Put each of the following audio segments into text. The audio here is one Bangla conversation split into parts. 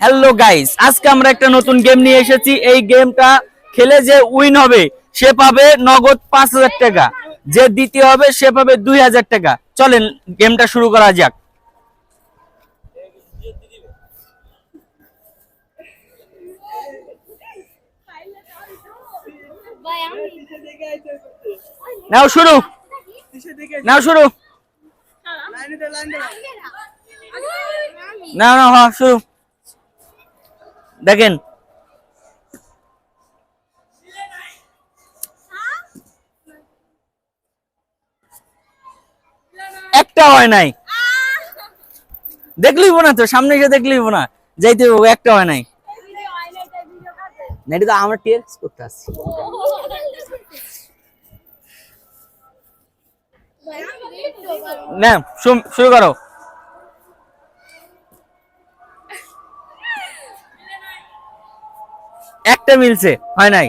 হ্যালো গাইস, আজকে আমরা একটা নতুন গেম নিয়ে এসেছি। এই গেমটা খেলে যে উইন হবে সে পাবে নগদ 5,000 টাকা, যে দ্বিতীয় হবে সে পাবে 2,000 টাকা। চলেন গেমটা শুরু করা যাক। নাও শুরু, নাও শুরু, নাও নাও, হ্যাঁ শুরু। দেখেন একটা হয় নাই, দেখলিব না তো, সামনে এসে দেখলিব না, যাইতে হবে, একটা হয় নাই। না, এটা তো আমরা টেস্ট করতে আসছি। না, শুরু করো। একটা মিলছে, হয় নাই।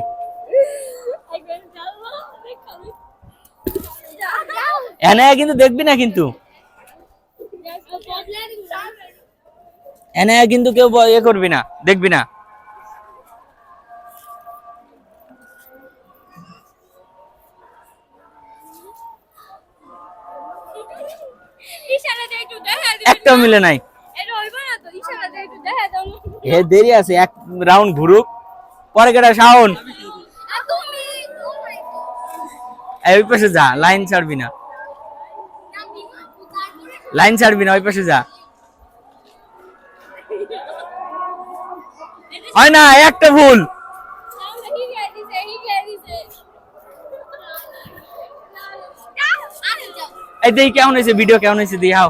এনে কিন্তু দেখবি না, কিন্তু এনে কিন্তু কেউ ইয়ে করবি না, দেখবি না। একটা মিলে নাই, হে দেরি আছে, এক রাউন্ড ঘুরুক, পরে কেটা শাওন। ওই পাশে যা, লাইন ছাড়বি না, লাইন ছাড়বি না, ওই পাশে যা। হয় না, একটা ভুল। এই দেখি কেমন হয়েছে, ভিডিও কেমন হয়েছে, দিয়ে হাও।